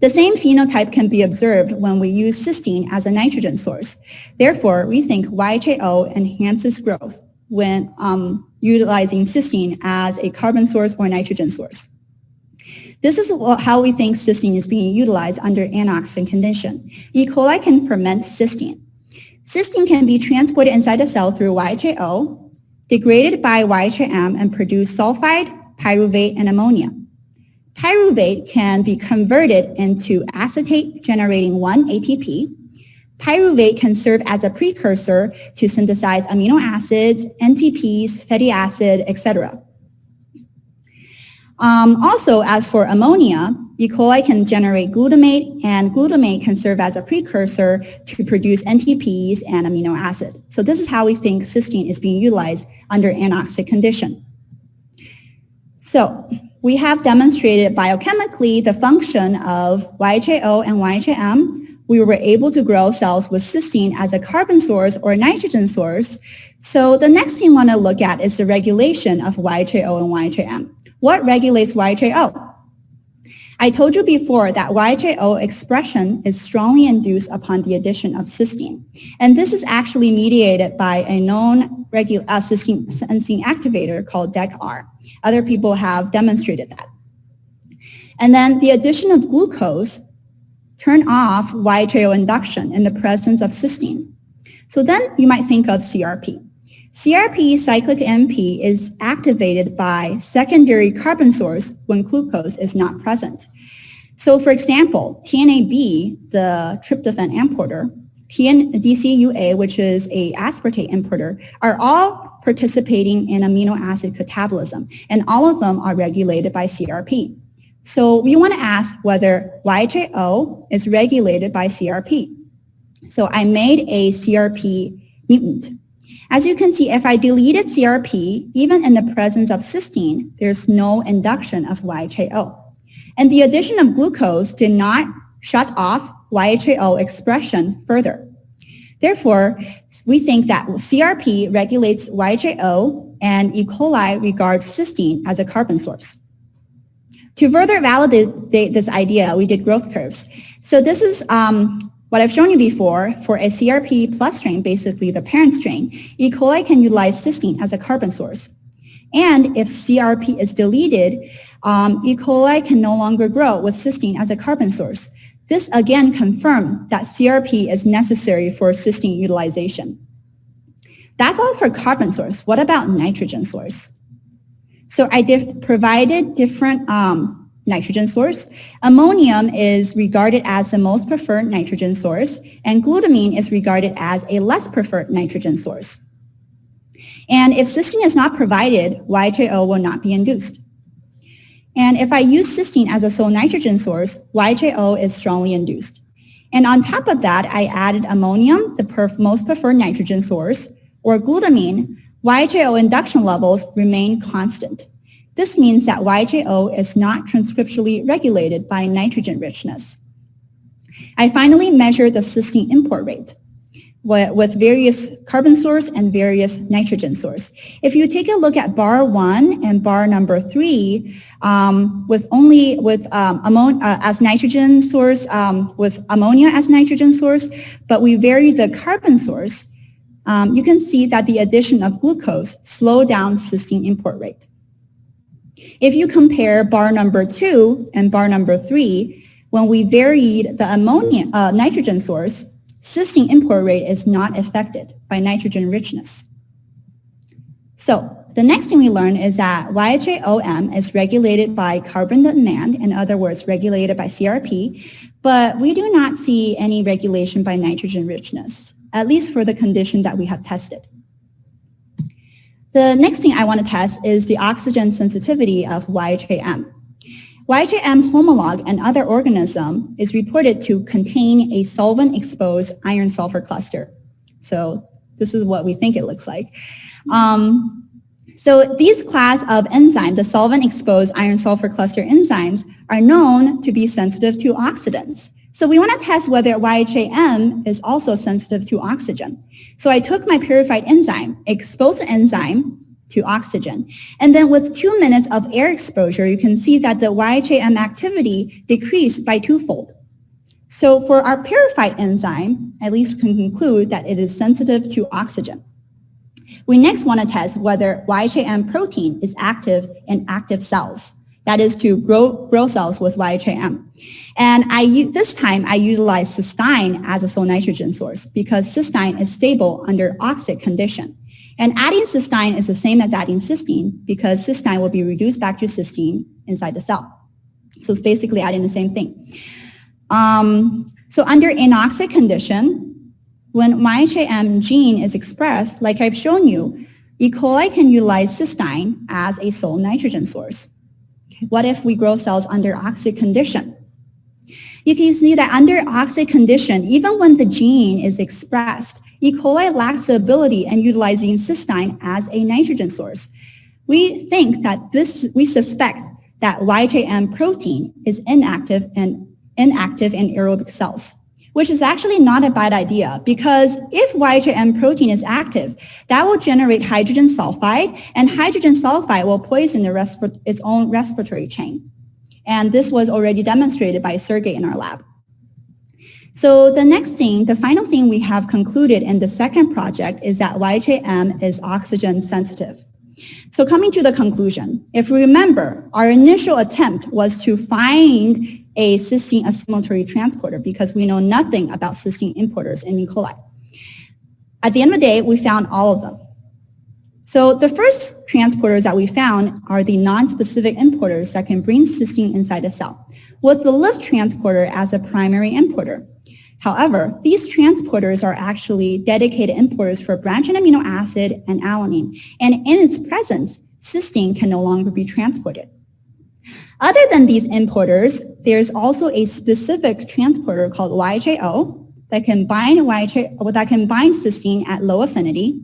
The same phenotype can be observed when we use cysteine as a nitrogen source. Therefore, we think YHAO enhances growth when utilizing cysteine as a carbon source or nitrogen source. This is how we think cysteine is being utilized under anoxic condition. E. coli can ferment cysteine. Cysteine can be transported inside the cell through YHAO, degraded by YHM and produce sulfide, pyruvate, and ammonia. Pyruvate can be converted into acetate, generating 1 ATP. Pyruvate can serve as a precursor to synthesize amino acids, NTPs, fatty acid, etc. Also, as for ammonia, E. coli can generate glutamate, and glutamate can serve as a precursor to produce NTPs and amino acid. So this is how we think cysteine is being utilized under anoxic condition. So we have demonstrated biochemically the function of YHAO and YHM. We were able to grow cells with cysteine as a carbon source or nitrogen source. So the next thing we want to look at is the regulation of YHAO and YHM. What regulates YHAO? I told you before that YHAO expression is strongly induced upon the addition of cysteine. And this is actually mediated by a known cysteine sensing activator called DEC-R. Other people have demonstrated that. And then the addition of glucose turn off YHAO induction in the presence of cysteine. So then you might think of CRP. CRP, cyclic MP, is activated by secondary carbon source when glucose is not present. So for example, TNAB, the tryptophan importer, DCUA, which is a aspartate importer, are all participating in amino acid catabolism, and all of them are regulated by CRP. So we want to ask whether YJO is regulated by CRP. So I made a CRP mutant. As you can see, if I deleted CRP, even in the presence of cysteine, there's no induction of YJO. And the addition of glucose did not shut off YJO expression further. Therefore, we think that CRP regulates YJO and E. coli regards cysteine as a carbon source. To further validate this idea, we did growth curves. So this is what I've shown you before. For a CRP plus strain, basically the parent strain, E. coli can utilize cysteine as a carbon source. And if CRP is deleted, E. coli can no longer grow with cysteine as a carbon source. This again confirmed that CRP is necessary for cysteine utilization. That's all for carbon source. What about nitrogen source? So I provided different nitrogen source. Ammonium is regarded as the most preferred nitrogen source, and glutamine is regarded as a less preferred nitrogen source. And if cysteine is not provided, YJO will not be induced. And if I use cysteine as a sole nitrogen source, YJO is strongly induced. And on top of that, I added ammonium, the most preferred nitrogen source, or glutamine. YJO induction levels remain constant. This means that YJO is not transcriptionally regulated by nitrogen richness. I finally measured the cysteine import rate with various carbon source and various nitrogen source. If you take a look at bar 1 and bar number 3, as nitrogen source, with ammonia as nitrogen source, but we vary the carbon source, you can see that the addition of glucose slowed down cysteine import rate. If you compare bar number 2 and bar number 3, when we varied the ammonia nitrogen source, cysteine import rate is not affected by nitrogen richness. So the next thing we learn is that YJOM is regulated by carbon demand, in other words, regulated by CRP, but we do not see any regulation by nitrogen richness, at least for the condition that we have tested. The next thing I want to test is the oxygen sensitivity of YJM. YJM homolog and other organism is reported to contain a solvent-exposed iron-sulfur cluster. So this is what we think it looks like. So these class of enzymes, the solvent-exposed iron-sulfur cluster enzymes, are known to be sensitive to oxidants. So we want to test whether YJM is also sensitive to oxygen. So I took my purified enzyme, exposed the enzyme to oxygen, and then with 2 minutes of air exposure, you can see that the YJM activity decreased by 2-fold. So for our purified enzyme, at least we can conclude that it is sensitive to oxygen. We next want to test whether YJM protein is active in active cells. That is to grow cells with YJM. And this time I utilized cysteine as a sole nitrogen source because cysteine is stable under oxic condition. And adding cysteine is the same as adding cysteine because cysteine will be reduced back to cysteine inside the cell. So it's basically adding the same thing. So under anoxic condition, when YJM gene is expressed, like I've shown you, E. coli can utilize cysteine as a sole nitrogen source. What if we grow cells under oxic condition? You can see that under oxic condition, even when the gene is expressed, E. coli lacks the ability in utilizing cysteine as a nitrogen source. We suspect that YJM protein is inactive in aerobic cells, which is actually not a bad idea because if YJM protein is active, that will generate hydrogen sulfide, and hydrogen sulfide will poison its own respiratory chain. And this was already demonstrated by Sergey in our lab. So the final thing we have concluded in the second project is that YJM is oxygen sensitive. So coming to the conclusion, if we remember, our initial attempt was to find a cysteine assimilatory transporter because we know nothing about cysteine importers in E. coli. At the end of the day, we found all of them. So the first transporters that we found are the non-specific importers that can bring cysteine inside a cell, with the lift transporter as a primary importer. However, these transporters are actually dedicated importers for branched amino acid and alanine, and in its presence, cysteine can no longer be transported. Other than these importers, there's also a specific transporter called YJO that can bind cysteine at low affinity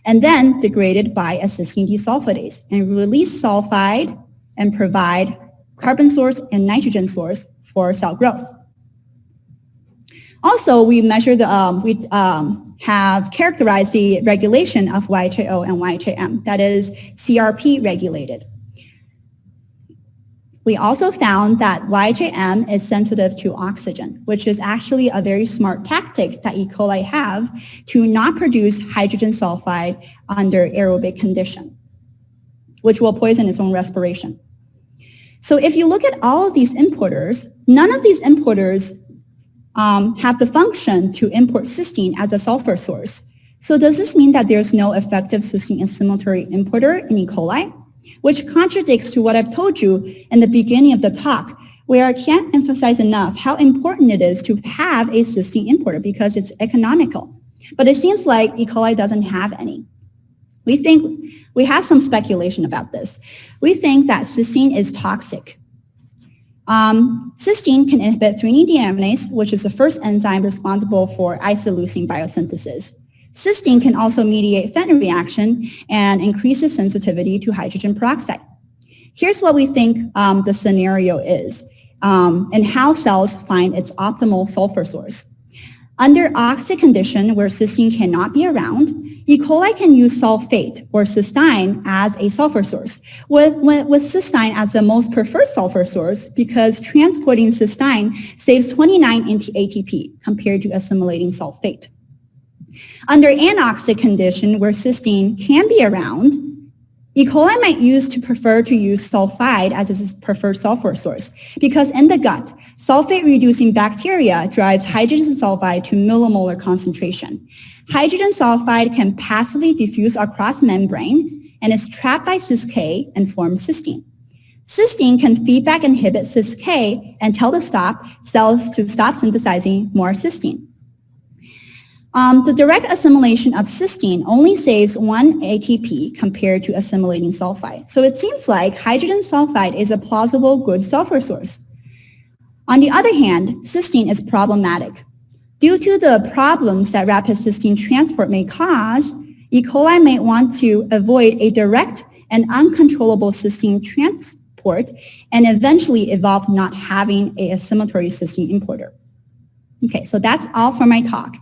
and then degraded by a cysteine desulfidase and release sulfide and provide carbon source and nitrogen source for cell growth. Also, we have characterized the regulation of YJO and YJM, that is CRP regulated. We also found that YJM is sensitive to oxygen, which is actually a very smart tactic that E. coli have to not produce hydrogen sulfide under aerobic condition, which will poison its own respiration. So if you look at all of these importers, none of these importers have the function to import cysteine as a sulfur source. So does this mean that there's no effective cysteine assimilatory importer in E. coli? Which contradicts to what I've told you in the beginning of the talk, where I can't emphasize enough how important it is to have a cysteine importer because it's economical. But it seems like E. coli doesn't have any. We have some speculation about this. We think that cysteine is toxic. Cysteine can inhibit 3' deaminase, which is the first enzyme responsible for isoleucine biosynthesis. Cysteine can also mediate Fenton reaction and increases sensitivity to hydrogen peroxide. Here's what we think the scenario is and how cells find its optimal sulfur source. Under oxic condition where cysteine cannot be around, E. coli can use sulfate or cysteine as a sulfur source, with cysteine as the most preferred sulfur source because transporting cysteine saves 29 ATP compared to assimilating sulfate. Under anoxic condition where cysteine can be around, E. coli might prefer to use sulfide as its preferred sulfur source because in the gut, sulfate-reducing bacteria drives hydrogen sulfide to millimolar concentration. Hydrogen sulfide can passively diffuse across membrane and is trapped by cis-K and forms cysteine. Cysteine can feedback inhibit cis-K and tell the cells to stop synthesizing more cysteine. The direct assimilation of cysteine only saves 1 ATP compared to assimilating sulfide. So it seems like hydrogen sulfide is a plausible good sulfur source. On the other hand, cysteine is problematic. Due to the problems that rapid cysteine transport may cause, E. coli may want to avoid a direct and uncontrollable cysteine transport and eventually evolve not having a assimilatory cysteine importer. Okay, so that's all for my talk.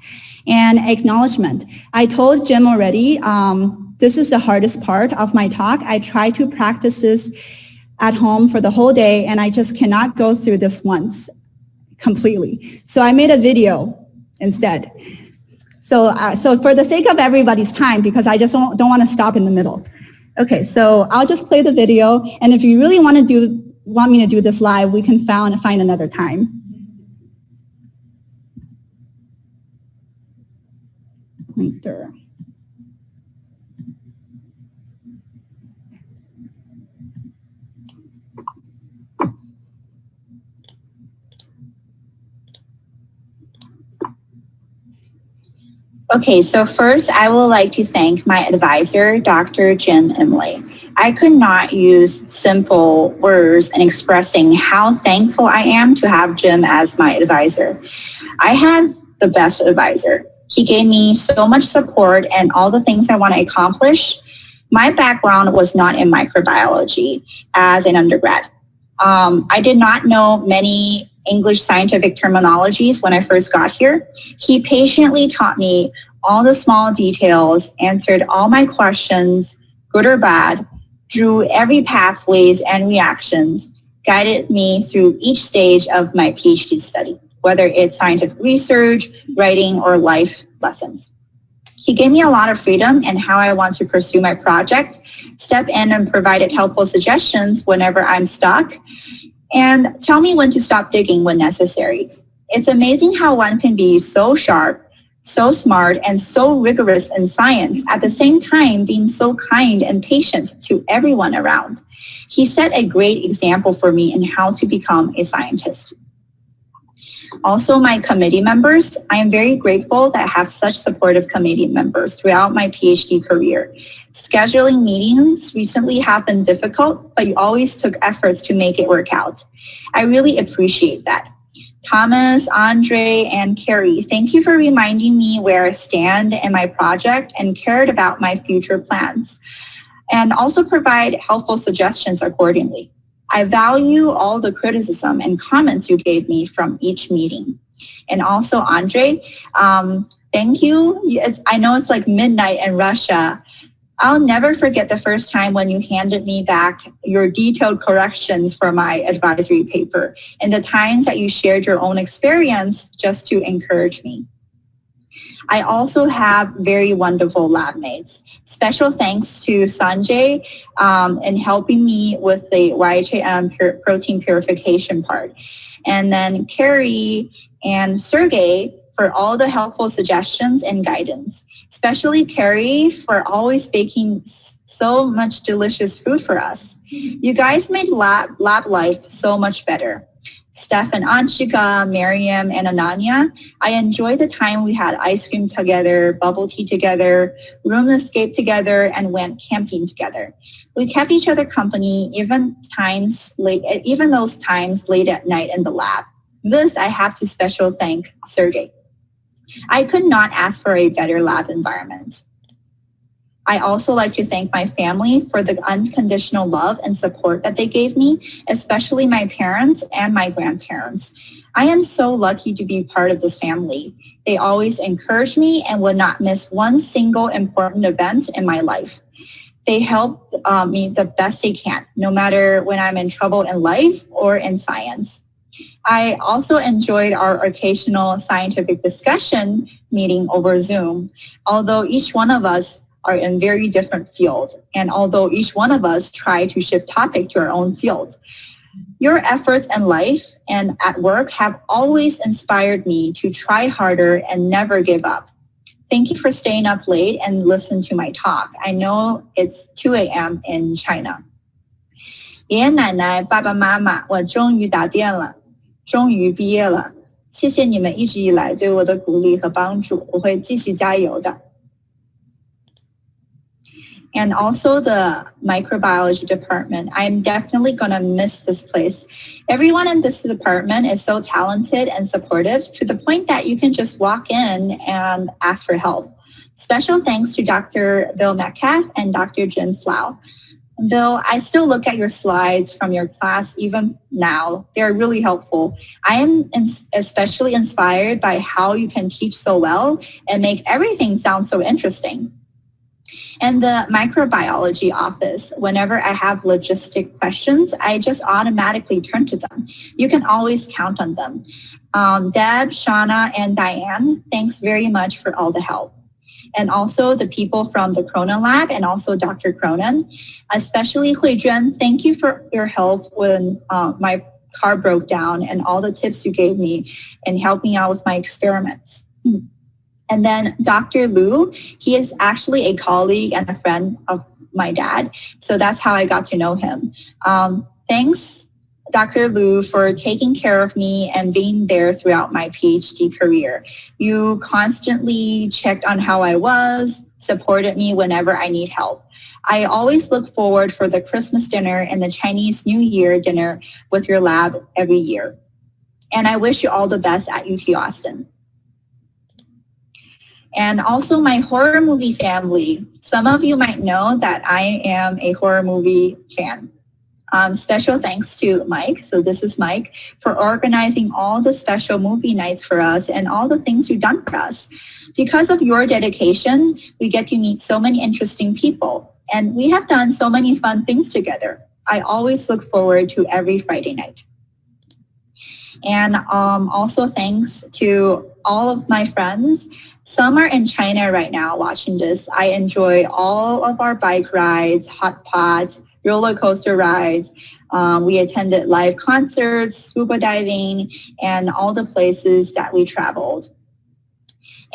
And acknowledgement. I told Jim already, this is the hardest part of my talk. I try to practice this at home for the whole day, and I just cannot go through this once completely. So I made a video instead. So for the sake of everybody's time, because I just don't want to stop in the middle. Okay, so I'll just play the video, and if you really want me to do this live, we can find another time. Later. Okay, so first I would like to thank my advisor, Dr. Jim Imlay. I could not use simple words in expressing how thankful I am to have Jim as my advisor. I had the best advisor. He gave me so much support and all the things I want to accomplish. My background was not in microbiology as an undergrad. I did not know many English scientific terminologies when I first got here. He patiently taught me all the small details, answered all my questions, good or bad, drew every pathways and reactions, guided me through each stage of my Ph.D. study, whether it's scientific research, writing, or life lessons. He gave me a lot of freedom in how I want to pursue my project, step in and provided helpful suggestions whenever I'm stuck, and tell me when to stop digging when necessary. It's amazing how one can be so sharp, so smart, and so rigorous in science, at the same time being so kind and patient to everyone around. He set a great example for me in how to become a scientist. Also, my committee members, I am very grateful that I have such supportive committee members throughout my PhD career. Scheduling meetings recently have been difficult, but you always took efforts to make it work out. I really appreciate that. Thomas, Andre, and Carrie, thank you for reminding me where I stand in my project and cared about my future plans, and also provide helpful suggestions accordingly. I value all the criticism and comments you gave me from each meeting. And also, Andre, thank you. I know it's like midnight in Russia. I'll never forget the first time when you handed me back your detailed corrections for my advisory paper and the times that you shared your own experience just to encourage me. I also have very wonderful lab mates. Special thanks to Sanjay in helping me with the YHAM protein purification part. And then Carrie and Sergey for all the helpful suggestions and guidance. Especially Carrie for always baking so much delicious food for us. You guys made lab life so much better. Steph and Anshika, Miriam, and Ananya, I enjoyed the time we had ice cream together, bubble tea together, room escape together, and went camping together. We kept each other company even those times late at night in the lab. This I have to special thank Sergey. I could not ask for a better lab environment. I also like to thank my family for the unconditional love and support that they gave me, especially my parents and my grandparents. I am so lucky to be part of this family. They always encouraged me and would not miss one single important event in my life. They help me the best they can, no matter when I'm in trouble in life or in science. I also enjoyed our occasional scientific discussion meeting over Zoom, although each one of us are in very different fields, and although each one of us try to shift topic to our own field. Your efforts in life and at work have always inspired me to try harder and never give up. Thank you for staying up late and listen to my talk. I know it's 2 a.m. in China. 爷爷奶奶、爸爸妈妈，我终于答辩了，终于毕业了。谢谢你们一直以来对我的鼓励和帮助，我会继续加油的。And also the microbiology department. I'm definitely going to miss this place. Everyone in this department is so talented and supportive to the point that you can just walk in and ask for help. Special thanks to Dr. Bill Metcalf and Dr. Jin Flau. Bill, I still look at your slides from your class even now. They're really helpful. I am especially inspired by how you can teach so well and make everything sound so interesting. And the microbiology office, whenever I have logistic questions, I just automatically turn to them. You can always count on them. Deb, Shauna, and Diane, thanks very much for all the help. And also the people from the Cronin Lab and also Dr. Cronin, especially Hui Juan, thank you for your help when my car broke down and all the tips you gave me in helping out with my experiments. And then Dr. Liu, he is actually a colleague and a friend of my dad. So that's how I got to know him. Thanks, Dr. Liu, for taking care of me and being there throughout my PhD career. You constantly checked on how I was, supported me whenever I need help. I always look forward for the Christmas dinner and the Chinese New Year dinner with your lab every year. And I wish you all the best at UT Austin. And also my horror movie family. Some of you might know that I am a horror movie fan. Special thanks to Mike, so this is Mike, for organizing all the special movie nights for us and all the things you've done for us. Because of your dedication, we get to meet so many interesting people, and we have done so many fun things together. I always look forward to every Friday night. And also thanks to all of my friends. Some are in China right now watching this. I enjoy all of our bike rides, hot pots, roller coaster rides. We attended live concerts, scuba diving, and all the places that we traveled.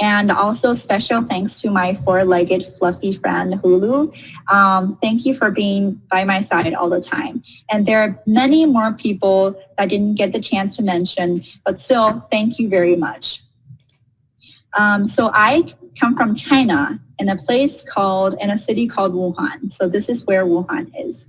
And also special thanks to my four-legged fluffy friend, Hulu. Thank you for being by my side all the time. And there are many more people that I didn't get the chance to mention, but still, thank you very much. So I come from China in a city called Wuhan. So this is where Wuhan is.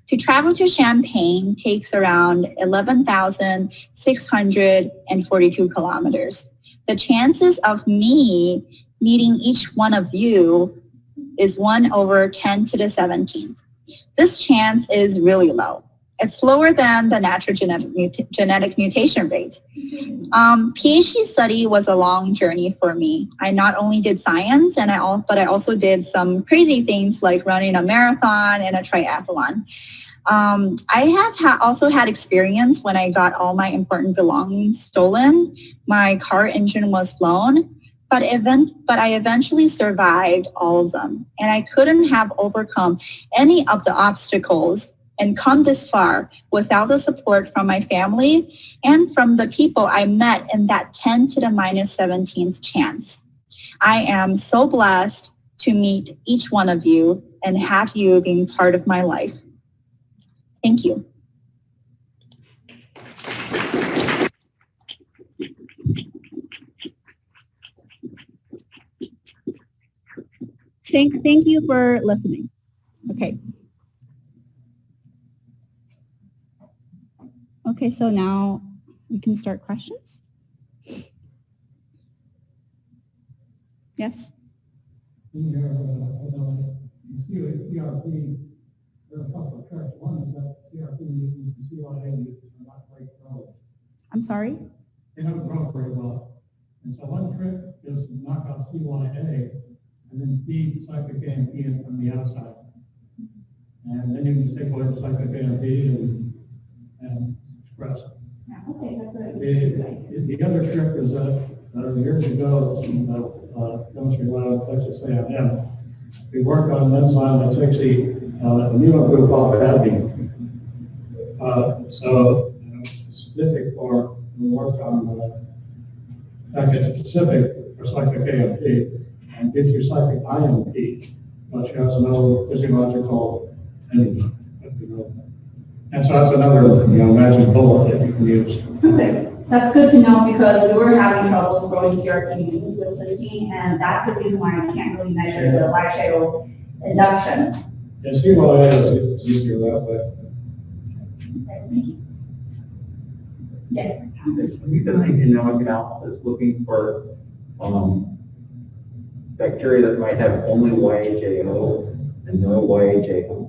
To travel to Champaign takes around 11,642 kilometers. The chances of me meeting each one of you is 1 over 10 to the 17th. This chance is really low. It's lower than the natural genetic mutation rate. PhD study was a long journey for me. I not only did science, but I also did some crazy things like running a marathon and a triathlon. I have also had experience when I got all my important belongings stolen. My car engine was blown, but I eventually survived all of them. And I couldn't have overcome any of the obstacles and come this far without the support from my family and from the people I met in that 10 to the minus 17th chance. I am so blessed to meet each one of you and have you being part of my life. Thank you. Thank you for listening. Okay. Okay, so now we can start questions. Yes? In your, CRP, there are a couple of tricks. One is that CRP and CYA are not quite growing. I'm sorry? They don't grow very well. And so one trick is to knock out CYA and then feed cyclic AMP in from the outside. And then you can take away the cyclic AMP and express it. Okay, that's a The other trick is that years ago, chemistry lab, Texas A&M, we worked on an enzyme that takes the immunogroup off Ph.D. So specific for, we worked on that gets specific for cyclic AMP and gives you cyclic IMP, which has no physiological energy. And so that's another, magic bullet that you can use. Okay, that's good to know because we were having troubles growing CRP mutants with cysteine, and that's the reason why I can't really measure the YJO induction. And CYA is easier that way. Okay, thank you. Yeah. We've done any genomic analysis looking for bacteria that might have only YAJO and no YAJO.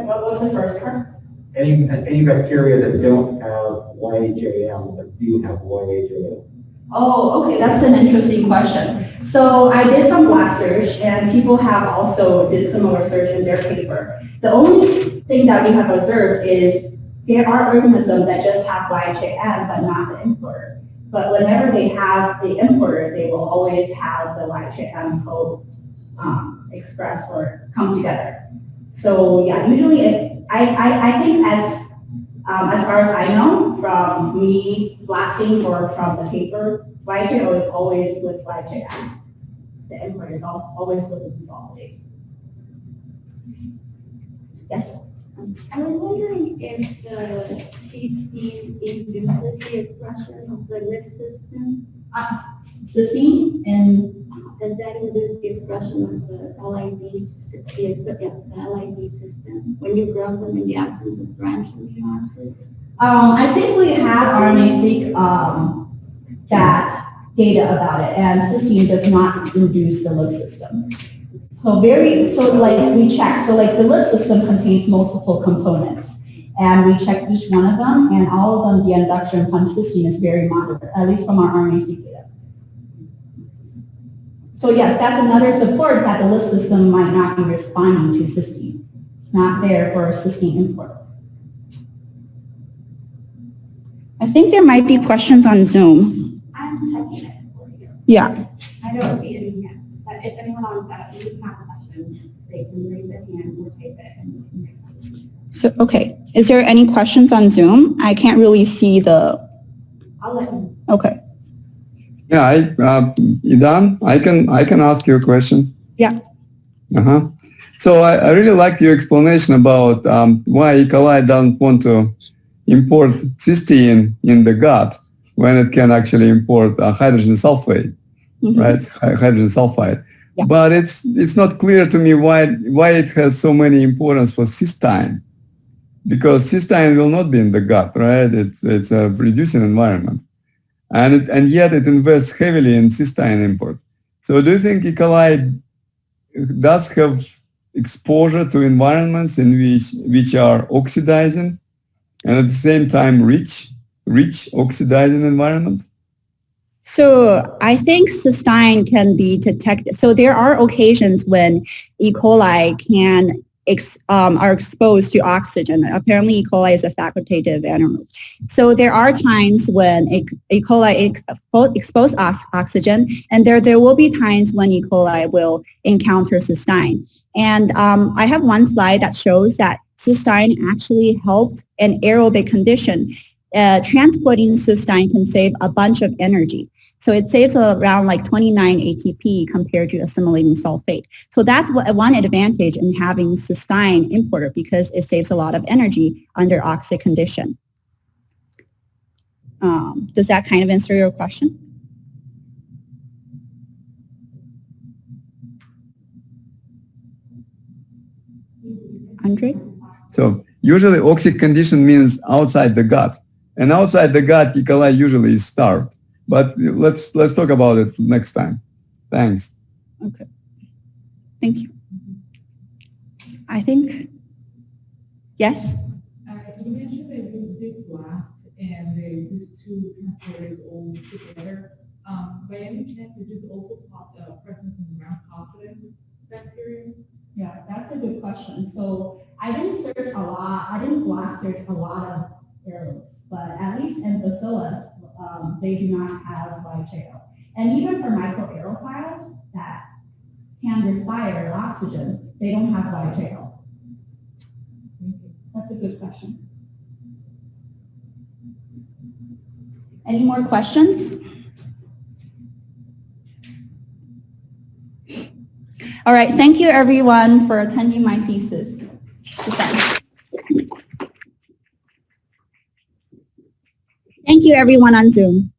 What was the first part? Any bacteria that don't have YAJM but do have YAJO. Oh, okay, that's an interesting question. So I did some blast search, and people have also did similar research in their paper. The only thing that we have observed is there are organisms that just have YJM but not the importer. But whenever they have the importer, they will always have the YJM code express or come together. So yeah, usually I think as far as I know from me blasting or from the paper, YJO is always with YJM. The import is also always with the dissolved base. Yes? I was wondering if the cysteine induces the expression of the lymph system. Cysteine and Does that induce the expression of the LIV system when you grow them in the absence of branch amino acids? I think we have RNA-seq that data about it, and cysteine does not induce the lymph system. So like we check, so like the lymph system contains multiple components, and we check each one of them, and all of them, the induction upon cysteine is very moderate, at least from our RNA-seq data. So yes, that's another support that the lymph system might not be responding to cysteine. It's not there for cysteine import. I think there might be questions on Zoom. I'm checking it for you. Yeah. I don't see it yet, but if anyone on that has a question, they can raise their hand or type it and we can make that. So, okay. Is there any questions on Zoom? I can't really see the, I'll let you. okay. Yeah, Yidan, I can ask you a question. Yeah. Uh-huh. So I really liked your explanation about why E. coli doesn't want to import cysteine in the gut when it can actually import hydrogen sulfate, right? Hydrogen sulfide. Yeah. But it's not clear to me why it has so many importance for cysteine, because cysteine will not be in the gut, right? It's a reducing environment, and yet it invests heavily in cysteine import. So do you think E. coli does have exposure to environments in which are oxidizing and at the same time rich oxidizing environment? So I think cysteine can be detected. So there are occasions when E. coli are exposed to oxygen. Apparently, E. coli is a facultative anaerobe. So there are times when E. coli expose oxygen, and there will be times when E. coli will encounter cysteine. And I have one slide that shows that cysteine actually helped an aerobic condition. Transporting cysteine can save a bunch of energy. So it saves around like 29 ATP compared to assimilating sulfate. So that's one advantage in having cysteine importer, because it saves a lot of energy under oxic condition. Does that kind of answer your question? Andre? So usually oxic condition means outside the gut, and outside the gut E. coli usually is starved. But let's talk about it next time. Thanks. Okay. Thank you. I think, yes? You mentioned that you did blast and these two transporters all together. By any chance, is it also present in gram-positive bacteria? Yeah, that's a good question. So I didn't search a lot. I didn't blast search a lot of aerobes, but at least in bacillus, they do not have YJO. And even for microaerophiles that can respire oxygen, they don't have YJO. That's a good question. Any more questions? All right, thank you everyone for attending my thesis defense. Thank you everyone on Zoom.